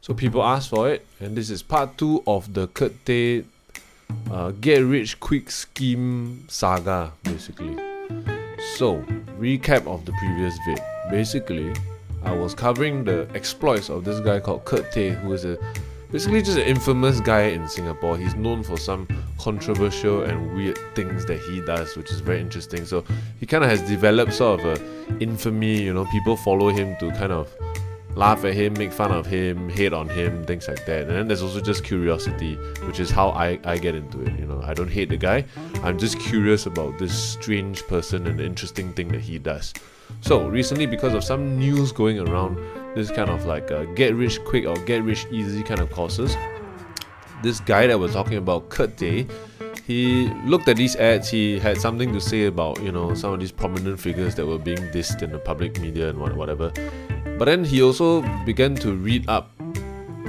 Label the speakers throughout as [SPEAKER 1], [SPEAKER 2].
[SPEAKER 1] So people asked for it, and this is part 2 of the Kurt Tay Get Rich Quick Scheme saga, basically. So, recap of the previous vid. Basically, I was covering the exploits of this guy called Kurt Tay, who is basically just an infamous guy in Singapore. He's known for some controversial and weird things that he does, which is very interesting. So he kind of has developed sort of a infamy, people follow him to kind of laugh at him, make fun of him, hate on him, things like that. And then there's also just curiosity, which is how I get into it. I don't hate the guy, I'm just curious about this strange person and the interesting thing that he does. So recently, because of some news going around, this kind of like get rich quick or get rich easy kind of courses, this guy that we're talking about, Kurt Tay, he looked at these ads. He had something to say about some of these prominent figures that were being dissed in the public media and whatever. But then he also began to read up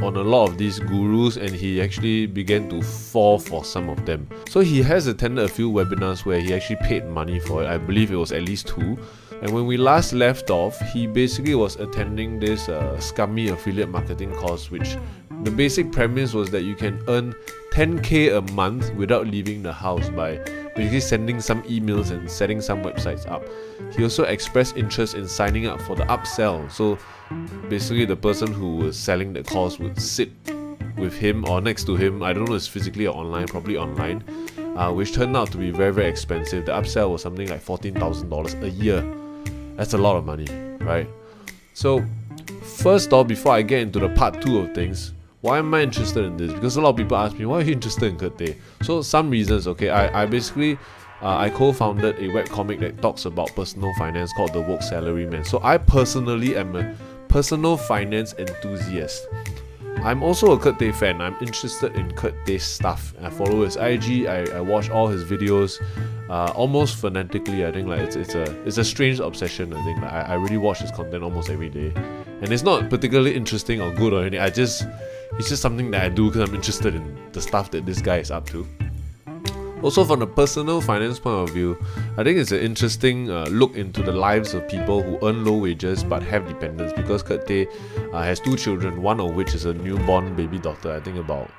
[SPEAKER 1] on a lot of these gurus, and he actually began to fall for some of them. So he has attended a few webinars where he actually paid money for it. I believe it was at least 2. And when we last left off, he basically was attending this scummy affiliate marketing course, which the basic premise was that you can earn 10k a month without leaving the house by basically sending some emails and setting some websites up. He also expressed interest in signing up for the upsell. So basically the person who was selling the course would sit with him or next to him. I don't know if it's physically or online, probably online, which turned out to be very, very expensive. The upsell was something like $14,000 a year. That's a lot of money, right? So first off, before I get into the part 2 of things, why am I interested in this? Because a lot of people ask me, why are you interested in Kurt Tay? So some reasons, okay. I basically I co-founded a webcomic that talks about personal finance called The Woke Salaryman. So I personally am a personal finance enthusiast. I'm also a Kurt Tay fan. I'm interested in Kurt Tay's stuff. I follow his IG. I watch all his videos almost fanatically. I think like it's a strange obsession. I think I really watch his content almost every day, and it's not particularly interesting or good or anything. It's just something that I do because I'm interested in the stuff that this guy is up to. Also, from a personal finance point of view, I think it's an interesting look into the lives of people who earn low wages but have dependents, because Kurt Tay has 2 children, one of which is a newborn baby daughter, I think about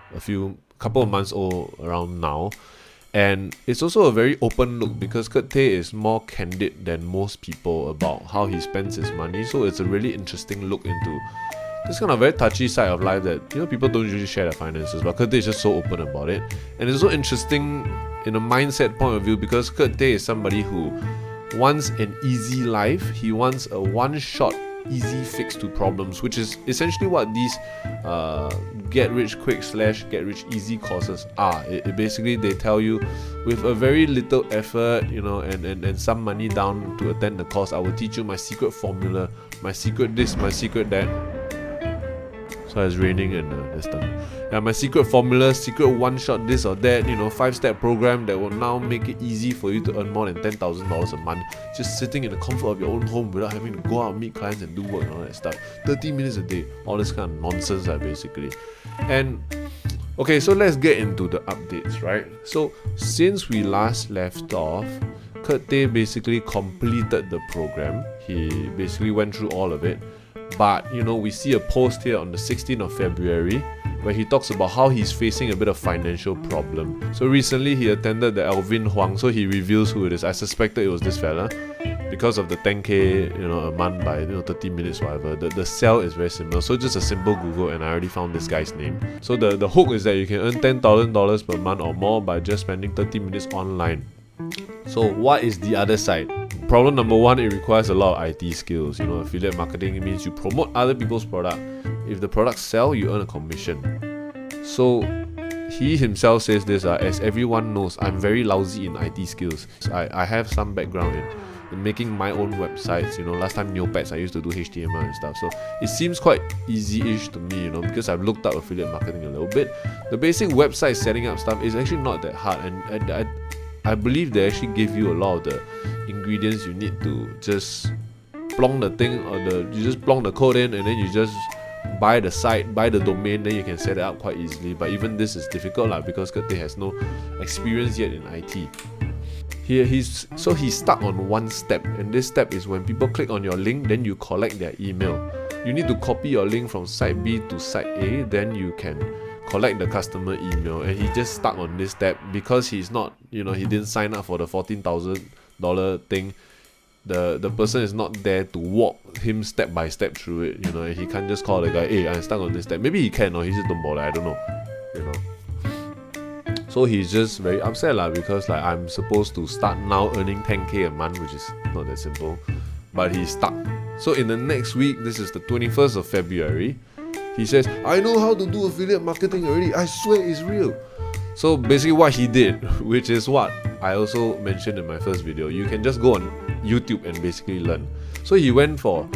[SPEAKER 1] couple of months old around now. And it's also a very open look because Kurt Tay is more candid than most people about how he spends his money. So it's a really interesting look into this kind of very touchy side of life that people don't usually share their finances, but Kurt Tay is just so open about it. And it's also interesting in a mindset point of view because Kurt Tay is somebody who wants an easy life. He wants a one-shot easy fix to problems, which is essentially what these get rich quick / get rich easy courses are. It basically, they tell you with a very little effort, and some money down to attend the course, I will teach you my secret formula, my secret this, my secret that. So it's raining and that's done. Yeah, my secret formula, secret one-shot this or that, 5-step program that will now make it easy for you to earn more than $10,000 a month, just sitting in the comfort of your own home without having to go out and meet clients and do work and all that stuff. 30 minutes a day, all this kind of nonsense, basically. And okay, so let's get into the updates, right? So since we last left off, Kurt Tay basically completed the program. He basically went through all of it. But, we see a post here on the 16th of February where he talks about how he's facing a bit of financial problem. So recently he attended the Alvin Huang, so he reveals who it is. I suspected it was this fella because of the 10k, a month by 30 minutes, whatever. The sell is very similar. So just a simple Google and I already found this guy's name. So the hook is that you can earn $10,000 per month or more by just spending 30 minutes online. So what is the other side? Problem number 1, it requires a lot of IT skills. Affiliate marketing means you promote other people's product. If the products sell, you earn a commission. So he himself says this, as everyone knows, I'm very lousy in IT skills. I have some background in making my own websites. Last time Neopets, I used to do HTML and stuff. So it seems quite easy-ish to me, because I've looked up affiliate marketing a little bit. The basic website setting up stuff is actually not that hard, and I believe they actually give you a lot of the ingredients you need to just plonk the thing, or you just plonk the code in and then you just buy the site, buy the domain, then you can set it up quite easily. But even this is difficult because Kurt Tay has no experience yet in IT. He's stuck on one step, and this step is when people click on your link, then you collect their email. you need to copy your link from site B to site A, then you can collect the customer email. And he just stuck on this step because he's not, he didn't sign up for the $14,000 thing. The person is not there to walk him step by step through it, and he can't just call the guy, hey, I'm stuck on this step. Maybe he can, or he just don't bother, I don't know, So he's just very upset because I'm supposed to start now earning 10k a month, which is not that simple, but he's stuck. So in the next week, this is the 21st of February, he says, I know how to do affiliate marketing already, I swear it's real. So basically what he did, which is what I also mentioned in my first video, you can just go on YouTube and basically learn. So he went for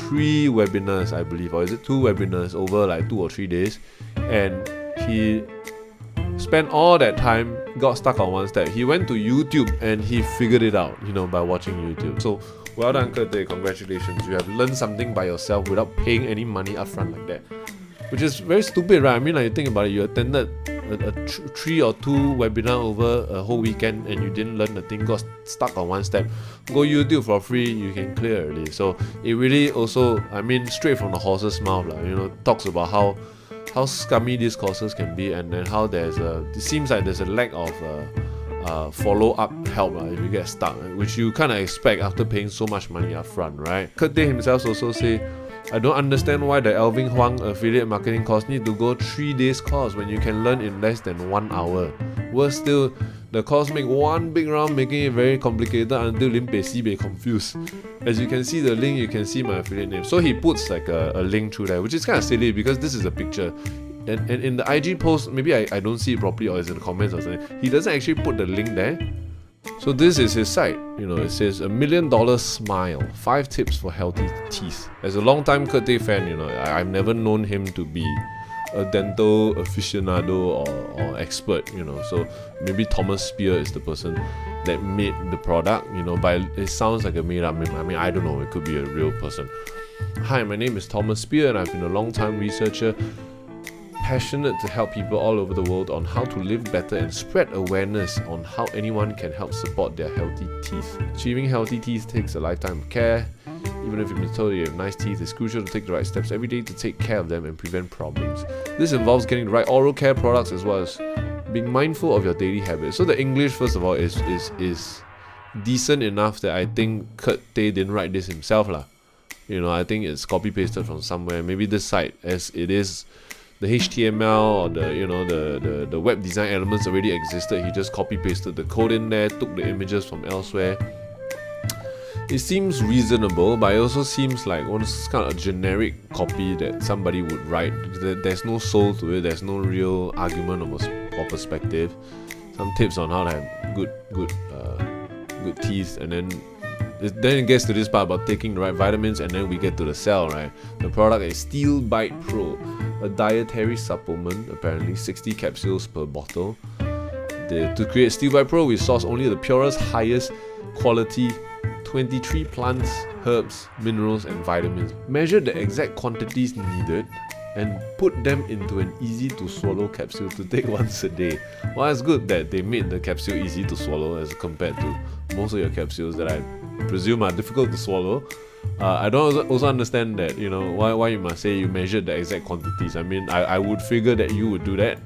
[SPEAKER 1] 3 webinars, I believe, or is it 2 webinars over 2 or 3 days, and he spent all that time, got stuck on one step. He went to YouTube and he figured it out, by watching YouTube. So well done, Kurt Tay, congratulations. You have learned something by yourself without paying any money upfront like that, which is very stupid, right? I mean, you think about it, you attended a 3 or 2 webinar over a whole weekend and you didn't learn the thing, got stuck on one step. Go YouTube for free, you can clear already. So it really also, straight from the horse's mouth, talks about how scummy these courses can be, and then how it seems like there's a lack of follow-up help if you get stuck, which you kind of expect after paying so much money up front, right? Kurt Tay himself also say, I don't understand why the Alvin Huang affiliate marketing course need to go 3 days course when you can learn in less than 1 hour. Worse still, the course make one big round, making it very complicated until Lim Pei Sibei confused. As you can see the link, you can see my affiliate name. So he puts a link through there, which is kind of silly because this is a picture. And in the IG post, maybe I don't see it properly, or it's in the comments or something, he doesn't actually put the link there. So this is his site, it says $1 million smile, 5 tips for healthy teeth. As a long-time Kurt Tay fan, I've never known him to be a dental aficionado or expert, so maybe Thomas Spear is the person that made the product, but it sounds like a made-up name. I don't know, it could be a real person. Hi, my name is Thomas Spear and I've been a long-time researcher, passionate to help people all over the world on how to live better and spread awareness on how anyone can help support their healthy teeth. Achieving healthy teeth takes a lifetime of care. Even if you've been told you have nice teeth, it's crucial to take the right steps every day to take care of them and prevent problems. This involves getting the right oral care products as well as being mindful of your daily habits. So the English, first of all, is decent enough that I think Kurt Tay didn't write this himself lah. I think it's copy-pasted from somewhere. Maybe this site, as it is, the HTML or the web design elements already existed. He just copy-pasted the code in there, took the images from elsewhere. It seems reasonable, but it also seems like one kind of generic copy that somebody would write. There's no soul to it. There's no real argument or perspective. Some tips on how to have good teeth, and then it gets to this part about taking the right vitamins, and then we get to the sell, right? The product is Steel Bite Pro, a dietary supplement, apparently 60 capsules per bottle. To create Steel Bite Pro, we source only the purest, highest quality 23 plants, herbs, minerals and vitamins. Measure the exact quantities needed and put them into an easy to swallow capsule to take once a day. Well, it's good that they made the capsule easy to swallow as compared to most of your capsules that I presume are difficult to swallow. I don't also understand that, why you must say you measured the exact quantities. I would figure that you would do that.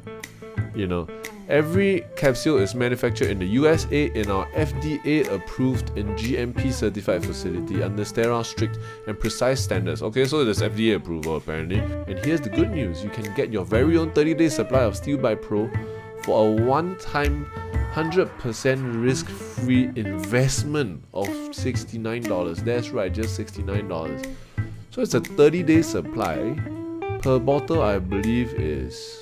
[SPEAKER 1] Every capsule is manufactured in the USA in our FDA approved and GMP certified facility under sterile, strict and precise standards. Okay, so there's FDA approval apparently. And here's the good news, you can get your very own 30-day supply of Steel Bite Pro for a one-time 100% risk-free investment of $69. That's right, just $69. So it's a 30-day supply. Per bottle, I believe, is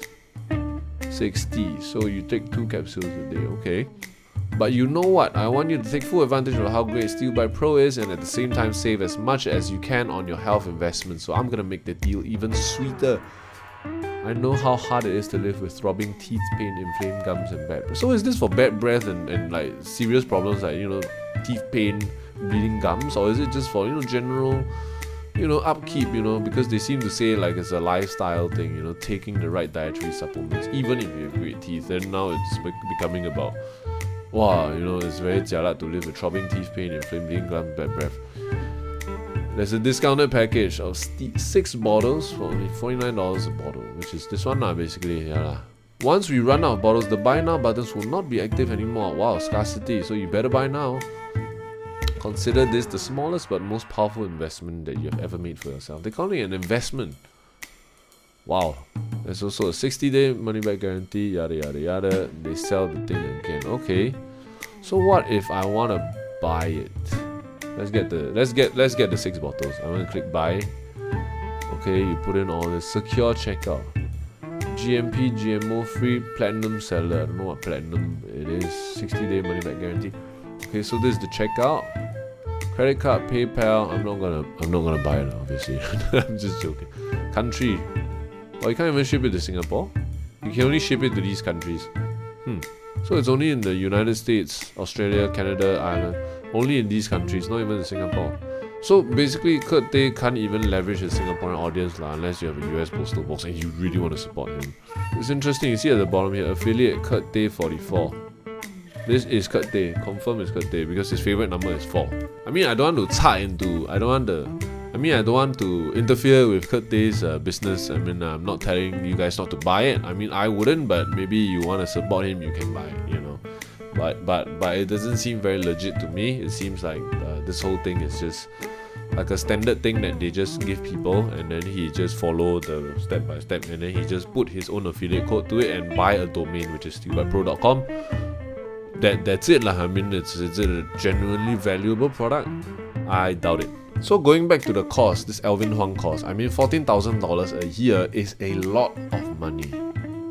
[SPEAKER 1] 60. So you take 2 capsules a day, okay? But you know what? I want you to take full advantage of how great Steel Bite Pro is and at the same time save as much as you can on your health investments. So I'm gonna make the deal even sweeter. I know how hard it is to live with throbbing teeth pain, inflamed gums and bad breath. So is this for bad breath and like serious problems like, teeth pain, bleeding gums? Or is it just for, general, upkeep, because they seem to say like it's a lifestyle thing, taking the right dietary supplements, even if you have great teeth. Then now it's becoming about, wow, it's very jialat to live with throbbing teeth pain, inflamed bleeding gums, bad breath. There's a discounted package of 6 bottles for only $49 a bottle, which is this one lah, basically. Yeah lah. Once we run out of bottles, the buy now buttons will not be active anymore. Wow, scarcity, so you better buy now. Consider this the smallest but most powerful investment that you have ever made for yourself. They call it an investment. Wow. There's also a 60-day money-back guarantee, yada yada yada. They sell the thing again. Okay. So what if I want to buy it? Let's get the 6 bottles. I'm gonna click buy. Okay, you put in all this. Secure checkout. GMP, GMO free, platinum seller. I don't know what platinum it is. 60-day money-back guarantee. Okay, so this is the checkout. Credit card, PayPal. I'm not gonna buy it, obviously. I'm just joking. Country. Oh, you can't even ship it to Singapore. You can only ship it to these countries. So it's only in the United States, Australia, Canada, Ireland. Only in these countries, not even in Singapore. So basically, Kurt Tay can't even leverage a Singaporean audience unless you have a US postal box and you really want to support him. It's interesting, you see at the bottom here, affiliate Kurt Tay 44. This is Kurt Tay, confirm it's Kurt Tay because his favorite number is 4. I mean, I don't want to interfere with Kurt Tay's business. I mean, I'm not telling you guys not to buy it. I mean, I wouldn't, but maybe you want to support him, you can buy it, you know. But it doesn't seem very legit to me. It seems like this whole thing is just like a standard thing that they just give people, and then he just follow the step by step, and then he just put his own affiliate code to it and buy a domain, which is stewbuypro.com. That's it lah. I mean, it's a genuinely valuable product. I doubt it. So going back to the cost, this Alvin Huang cost, I mean, $14,000 a year is a lot of money.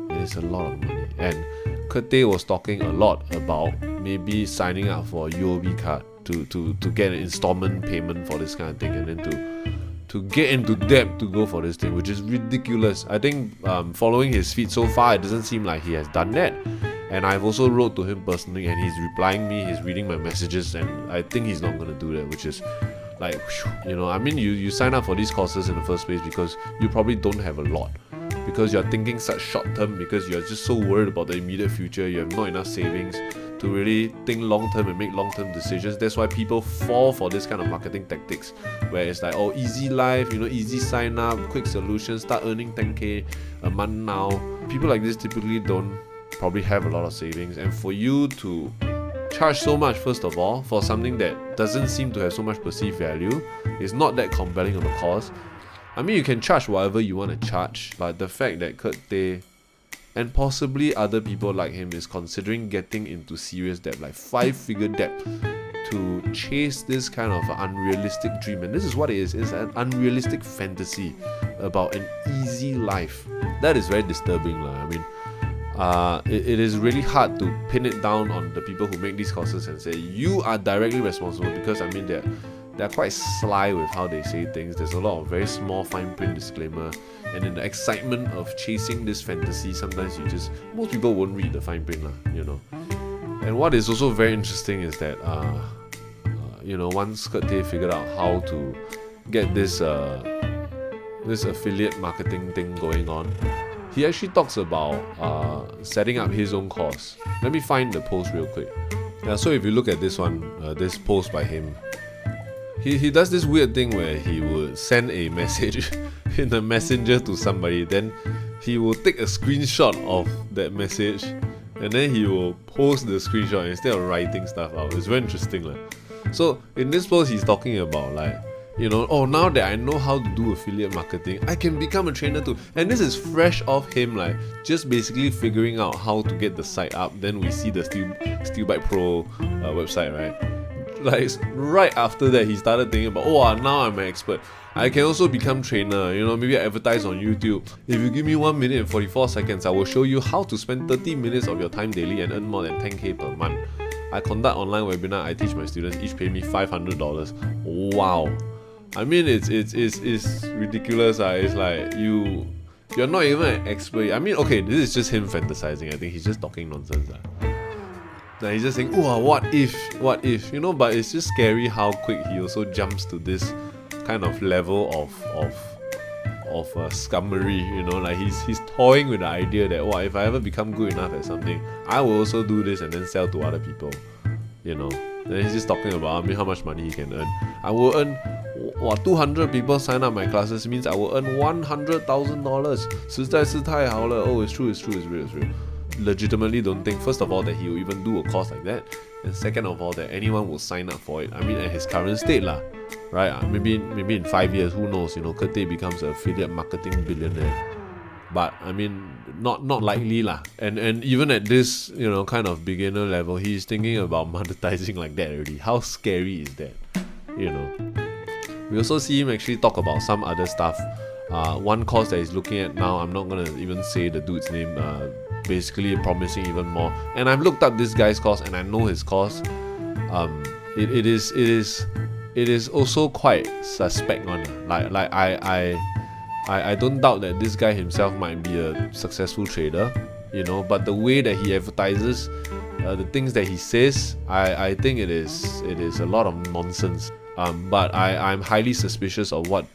[SPEAKER 1] It is a lot of money, and Kurt Tay was talking a lot about maybe signing up for a UOB card to get an installment payment for this kind of thing, and then to get into debt to go for this thing, which is ridiculous. I think following his feed so far, it doesn't seem like he has done that. And I've also wrote to him personally, and he's replying me, he's reading my messages, and I think he's not going to do that, which is like, you know, I mean, you sign up for these courses in the first place because you probably don't have a lot, because you're thinking such short term, because you're just so worried about the immediate future. You have not enough savings to really think long term and make long term decisions. That's why people fall for this kind of marketing tactics, where it's like, oh, easy life, you know, easy sign up, quick solution, start earning 10k a month now. People like this typically don't probably have a lot of savings, and for you to charge so much, first of all, for something that doesn't seem to have so much perceived value, is not that compelling of a cause. I mean, you can charge whatever you want to charge, but the fact that Kurt Tay and possibly other people like him is considering getting into serious debt, like 5-figure debt, to chase this kind of unrealistic dream, and this is what it is, it's an unrealistic fantasy about an easy life. That is very disturbing lah. I mean, it is really hard to pin it down on the people who make these courses and say you are directly responsible, because I mean they're quite sly with how they say things. There's a lot of very small fine print disclaimer, and in the excitement of chasing this fantasy, sometimes most people won't read the fine print lah, you know. And what is also very interesting is that you know, once Kurt Tay figured out how to get this affiliate marketing thing going on, he actually talks about setting up his own course. Let me find the post real quick. Yeah, so if you look at this one, this post by him, he does this weird thing where he would send a message in the messenger to somebody, then he will take a screenshot of that message, and then he will post the screenshot instead of writing stuff out. It's very interesting. So in this post, he's talking about like, you know, oh, now that I know how to do affiliate marketing, I can become a trainer too. And this is fresh off him, like, just basically figuring out how to get the site up. Then we see the SteelBike Pro website, right? Like, right after that, he started thinking about, oh, now I'm an expert. I can also become trainer, you know, maybe I advertise on YouTube. If you give me 1 minute and 44 seconds, I will show you how to spend 30 minutes of your time daily and earn more than 10k per month. I conduct online webinar, I teach my students, each pay me $500. Wow. I mean, it's ridiculous. It's like you're not even an expert. I mean, okay, this is just him fantasizing. I think he's just talking nonsense. Like, he's just saying, oh, what if, you know? But it's just scary how quick he also jumps to this kind of level of scummery. You know, like he's toying with the idea that, oh, if I ever become good enough at something, I will also do this and then sell to other people. You know. Then he's just talking about, I mean, how much money he can earn. I will earn wow, 200 people sign up my classes means I will earn $100,000. 实在是太好了. Oh, it's true, it's true, it's real, it's real. Legitimately don't think, first of all, that he will even do a course like that, and second of all, that anyone will sign up for it. I mean, at his current state lah, right? Maybe in 5 years, who knows, Kurt Tay becomes an affiliate marketing billionaire. But I mean, not likely lah. And even at this, kind of beginner level, he's thinking about monetizing like that already. How scary is that? We also see him actually talk about some other stuff. One course that he's looking at now, I'm not gonna even say the dude's name. Basically promising even more. And I've looked up this guy's course, and I know his course. It is also quite suspect one. I don't doubt that this guy himself might be a successful trader, but the way that he advertises, the things that he says, I think it is a lot of nonsense. But I'm highly suspicious of what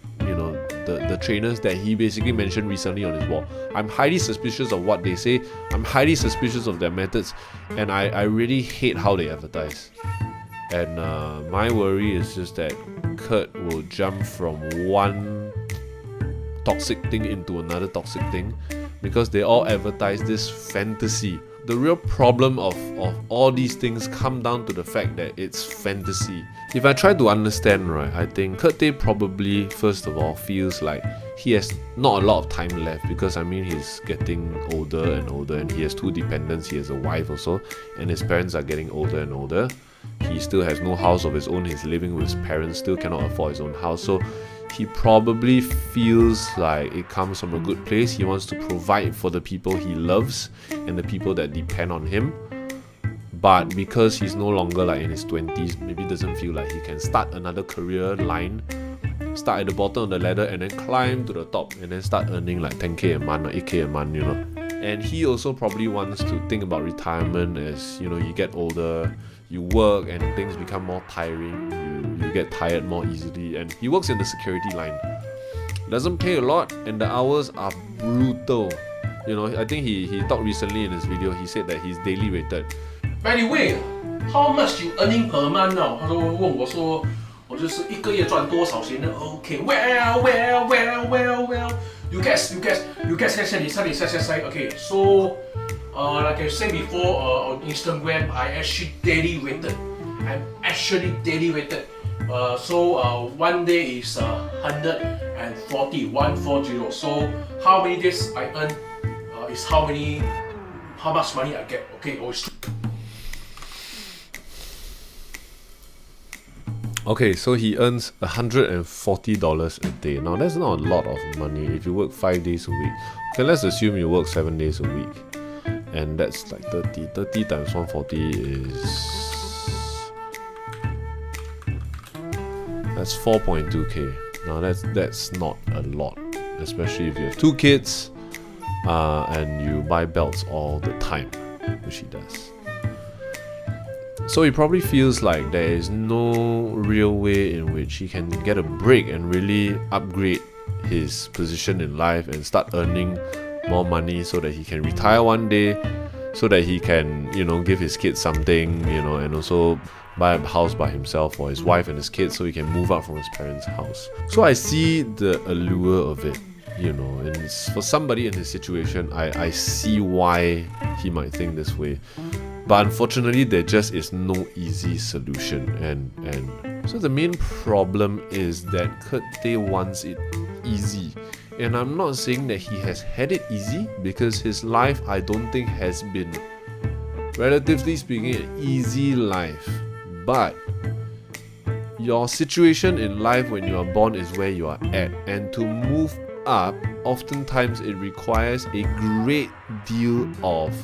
[SPEAKER 1] the trainers that he basically mentioned recently on his wall. I'm highly suspicious of what they say. I'm highly suspicious of their methods, and I really hate how they advertise. And my worry is just that Kurt will jump from one toxic thing into another toxic thing because they all advertise this fantasy. The real problem of all these things come down to the fact that it's fantasy. If I try to understand, right, I think Kurt Tay probably, first of all, feels like he has not a lot of time left because he's getting older and older, and he has 2 dependents. He has a wife also, and his parents are getting older and older. He still has no house of his own. He's living with his parents, still cannot afford his own house. So he probably feels like it comes from a good place. He wants to provide for the people he loves and the people that depend on him. But because he's no longer like in his 20s, maybe doesn't feel like he can start another career line, start at the bottom of the ladder and then climb to the top and then start earning like 10k a month or 8k a month, And he also probably wants to think about retirement as, you get older, you work and things become more tiring, you get tired more easily, and he works in the security line. Doesn't pay a lot and the hours are brutal. I think he talked recently in his video, he said that he's daily rated.
[SPEAKER 2] By the way, how much you earning per month now? 他说问我说，我就是一个月赚多少钱呢 ？Okay, well. You guess. Say. Okay, so like I said before, on Instagram, I actually daily rated. I'm actually daily rated. So one day is 140. So how many days I earn is how much money I get. Okay,
[SPEAKER 1] Okay, so he earns $140 a day. Now that's not a lot of money if you work 5 days a week. Okay, let's assume you work 7 days a week. And that's like 30. 30 times 140 is... That's 4.2k. Now that's not a lot, especially if you have 2 kids and you buy belts all the time, which he does. So he probably feels like there is no real way in which he can get a break and really upgrade his position in life and start earning more money so that he can retire one day, so that he can, give his kids something, and also buy a house by himself for his wife and his kids so he can move out from his parents' house. So I see the allure of it, and for somebody in his situation, I see why he might think this way. But unfortunately, there just is no easy solution, and so the main problem is that Kurt Tay wants it easy. And I'm not saying that he has had it easy, because his life, I don't think, has been, relatively speaking, an easy life. But your situation in life when you are born is where you are at, and to move up, oftentimes it requires a great deal of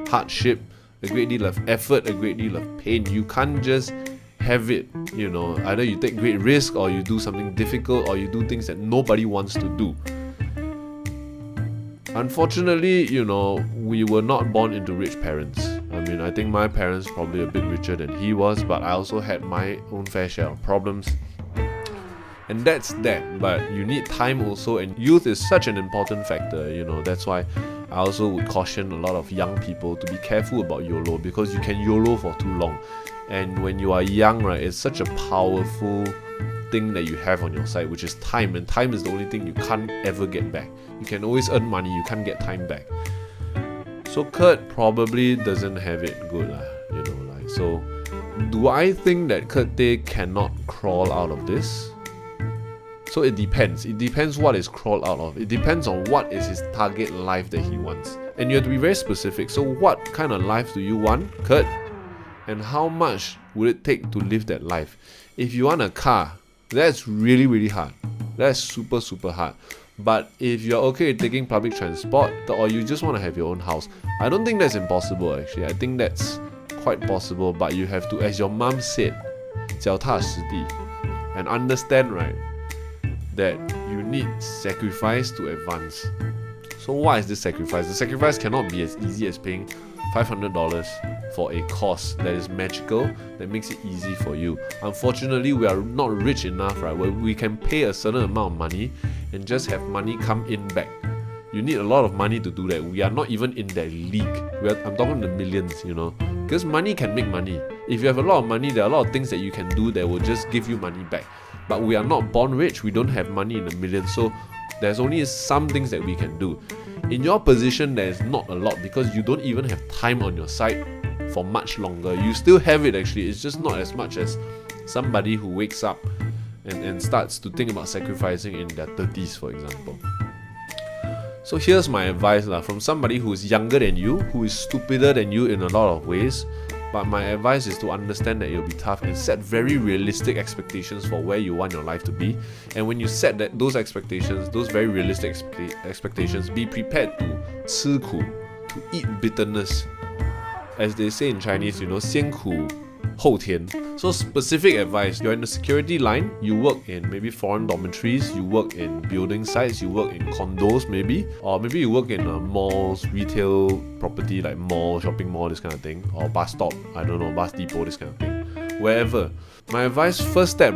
[SPEAKER 1] hardship, a great deal of effort, a great deal of pain. You can't just have it, either you take great risk, or you do something difficult, or you do things that nobody wants to do. Unfortunately, we were not born into rich parents. I think my parents probably a bit richer than he was, but I also had my own fair share of problems. And that's that, but you need time also, and youth is such an important factor, that's why I also would caution a lot of young people to be careful about YOLO, because you can YOLO for too long. And when you are young, right, it's such a powerful thing that you have on your side, which is time, and time is the only thing you can't ever get back. You can always earn money, you can't get time back. So Kurt probably doesn't have it good, so do I think that Kurt Tay cannot crawl out of this? So it depends. It depends what is crawl out of. It depends on what is his target life that he wants. And you have to be very specific. So what kind of life do you want, Kurt? And how much would it take to live that life? If you want a car, that's really, really hard. That's super, super hard. But if you're okay with taking public transport, or you just want to have your own house, I don't think that's impossible actually. I think that's quite possible, but you have to, as your mom said, 脚踏实地, and understand, right, that you need sacrifice to advance. So what is this sacrifice? The sacrifice cannot be as easy as paying $500 for a course that is magical, that makes it easy for you. Unfortunately, we are not rich enough, right, where we can pay a certain amount of money and just have money come in back. You need a lot of money to do that. We are not even in that league. I'm talking the millions, because money can make money. If you have a lot of money, there are a lot of things that you can do that will just give you money back. But we are not born rich. We don't have money in the millions. So there's only some things that we can do. In your position, there's not a lot because you don't even have time on your side for much longer. You still have it actually. It's just not as much as somebody who wakes up and starts to think about sacrificing in their 30s, for example. So here's my advice from somebody who is younger than you, who is stupider than you in a lot of ways. But my advice is to understand that it'll be tough and set very realistic expectations for where you want your life to be. And when you set those expectations, those very realistic expectations, be prepared to 吃苦, to eat bitterness. As they say in Chinese, 先苦后甜. So specific advice, you're in the security line, you work in maybe foreign dormitories, you work in building sites, you work in condos maybe, or maybe you work in malls, retail property like mall, shopping mall, this kind of thing, or bus stop, I don't know, bus depot, this kind of thing, wherever. My advice, first step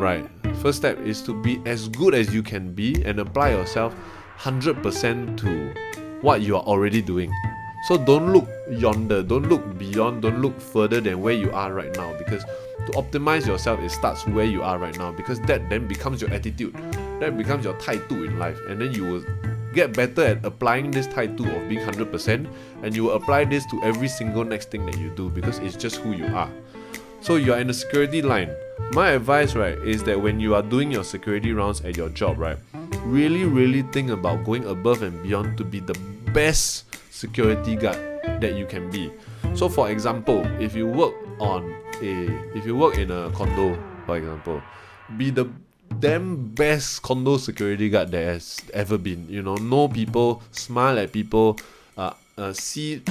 [SPEAKER 1] is to be as good as you can be and apply yourself 100% to what you are already doing. So don't look yonder, don't look beyond, don't look further than where you are right now, because to optimize yourself, it starts where you are right now, because that then becomes your attitude, that becomes your 态度 in life, and then you will get better at applying this 态度 of being 100%, and you will apply this to every single next thing that you do, because it's just who you are. So you are in the security line. My advice, right, is that when you are doing your security rounds at your job, right, really think about going above and beyond to be the best security guard that you can be. So for example, if you work in a condo, for example, be the damn best condo security guard there has ever been. Know people, smile at people, see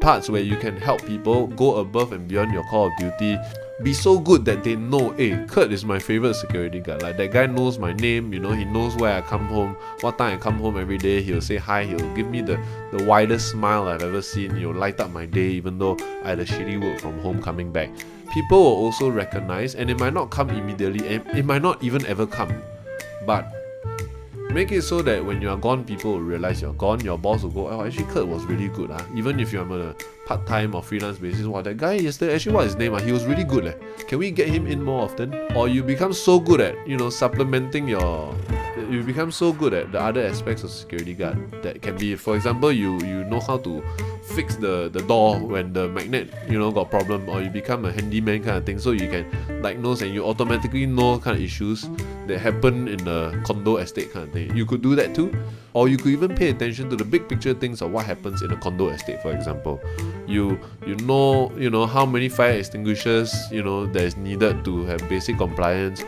[SPEAKER 1] parts where you can help people, go above and beyond your call of duty. Be so good that they know, hey, Kurt is my favorite security guard. Like, that guy knows my name, he knows where I come home, what time I come home every day. He'll say hi, he'll give me the widest smile I've ever seen. He'll light up my day even though I had a shitty work from home coming back. People will also recognize, and it might not come immediately, and it might not even ever come, but make it so that when you are gone, people will realize you're gone. Your boss will go, oh, actually Kurt was really good. Even if you're on a part-time or freelance basis, that guy yesterday, actually what's his name? He was really good. Can we get him in more often? Or you become so good at, supplementing you become so good at the other aspects of security guard that can be, for example, you know how to fix the door when the magnet, got problem, or you become a handyman kind of thing, so you can diagnose and you automatically know kind of issues that happen in the condo estate kind of thing. You could do that too. Or you could even pay attention to the big picture things of what happens in a condo estate, for example. You know how many fire extinguishers that is needed to have basic compliance.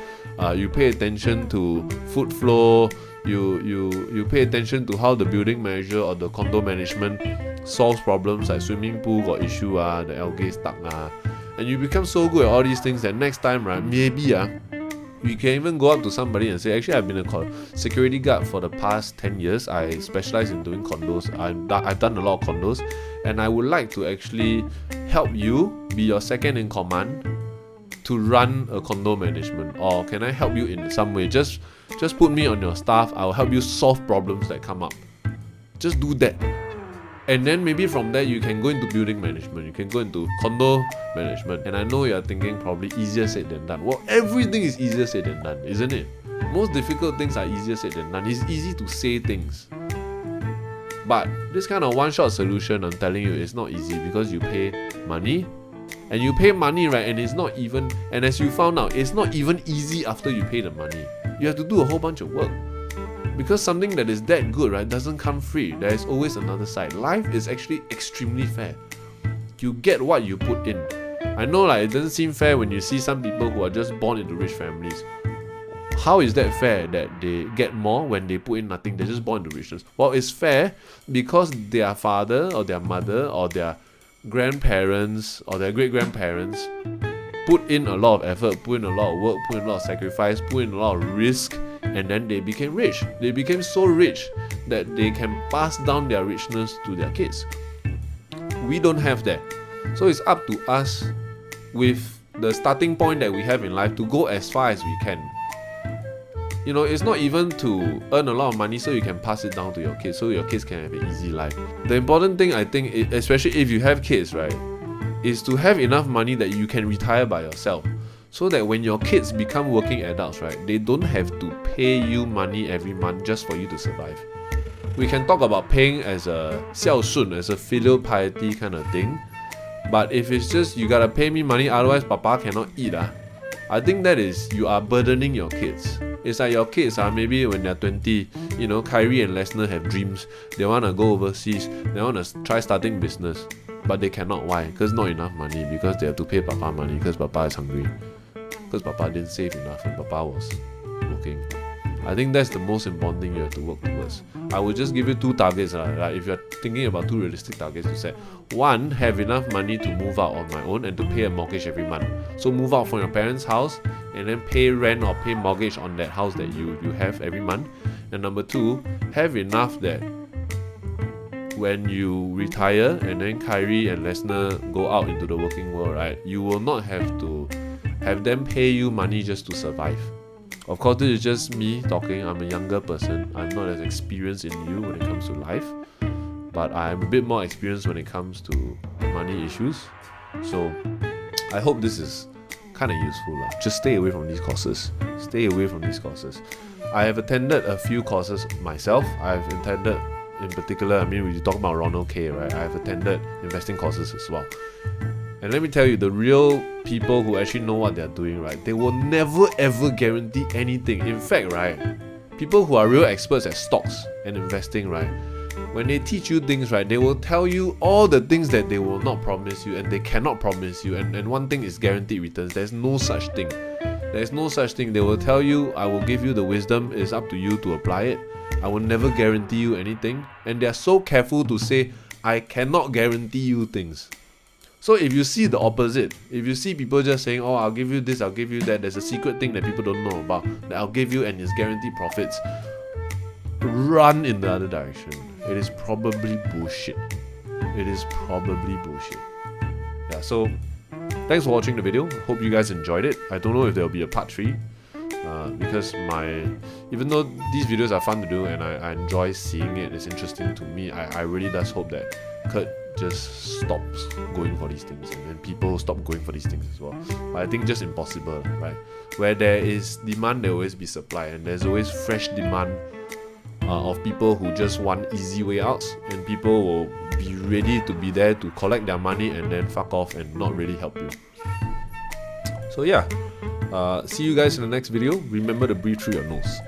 [SPEAKER 1] You pay attention to food flow. You pay attention to how the building manager or the condo management solves problems like swimming pool got issue, the algae stuck, and you become so good at all these things that next time, right, maybe you can even go up to somebody and say, actually, I've been a security guard for the past 10 years. I specialize in doing condos. I've done a lot of condos, and I would like to actually help you be your second in command to run a condo management. Or can I help you in some way? Just put me on your staff. I'll help you solve problems that come up. Just do that. And then maybe from there you can go into building management, you can go into condo management. And I know you're thinking probably easier said than done. Well, everything is easier said than done, isn't it? Most difficult things are easier said than done. It's easy to say things. But this kind of one-shot solution, I'm telling you, it's not easy because you pay money. And you pay money, right? And it's not even, and as you found out, it's not even easy after you pay the money. You have to do a whole bunch of work. Because something that is that good, right, doesn't come free. There is always another side. Life is actually extremely fair. You get what you put in. I know like it doesn't seem fair when you see some people who are just born into rich families. How is that fair that they get more when they put in nothing? They're just born into richness. Well, it's fair because their father or their mother or their grandparents or their great-grandparents put in a lot of effort, put in a lot of work, put in a lot of sacrifice, put in a lot of risk, and then they became rich. They became so rich that they can pass down their richness to their kids. We don't have that. So it's up to us with the starting point that we have in life to go as far as we can. You know, it's not even to earn a lot of money so you can pass it down to your kids, so your kids can have an easy life. The important thing, I think, especially if you have kids, right, is to have enough money that you can retire by yourself. So that when your kids become working adults, right, they don't have to pay you money every month just for you to survive. We can talk about paying as a 孝顺, as a filial piety kind of thing. But if it's just, you gotta pay me money, otherwise papa cannot eat, I think that is, you are burdening your kids. It's like your kids, maybe when they're 20, you know, Kyrie and Lesnar have dreams. They want to go overseas. They want to try starting business. But they cannot. Why? Because not enough money. Because they have to pay papa money. Because papa is hungry. Because papa didn't save enough and papa was working. I think that's the most important thing you have to work towards. I will just give you two targets. Right? If you're thinking about two realistic targets to set. One, have enough money to move out on my own and to pay a mortgage every month. So move out from your parents' house and then pay rent or pay mortgage on that house that you have every month. And number two, have enough that when you retire and then Kyrie and Lesnar go out into the working world, right, you will not have to have them pay you money just to survive. Of course, this is just me talking. I'm a younger person. I'm not as experienced in you when it comes to life, but I'm a bit more experienced when it comes to money issues. So I hope this is kind of useful. Just stay away from these courses. Stay away from these courses. I have attended a few courses myself. I've attended, in particular, we talk about Ronald K, right? I've attended investing courses as well. And let me tell you, the real people who actually know what they're doing, right, they will never ever guarantee anything. In fact, right, people who are real experts at stocks and investing, right, when they teach you things, right, they will tell you all the things that they will not promise you and they cannot promise you. And one thing is guaranteed returns. There's no such thing. There's no such thing. They will tell you, I will give you the wisdom. It's up to you to apply it. I will never guarantee you anything. And they're so careful to say, I cannot guarantee you things. So if you see the opposite, if you see people just saying, oh, I'll give you this, I'll give you that, there's a secret thing that people don't know about that I'll give you and it's guaranteed profits, run in the other direction. It is probably bullshit. It is probably bullshit. Yeah, so thanks for watching the video. Hope you guys enjoyed it. I don't know if there will be a part 3 because even though these videos are fun to do and I enjoy seeing it, it's interesting to me, I really does hope that Kurt just stops going for these things and then people stop going for these things as well. But I think just impossible, right? Where there is demand, there will always be supply, and there's always fresh demand of people who just want easy way outs, and people will be ready to be there to collect their money and then fuck off and not really help you. So yeah, see you guys in the next video. Remember to breathe through your nose.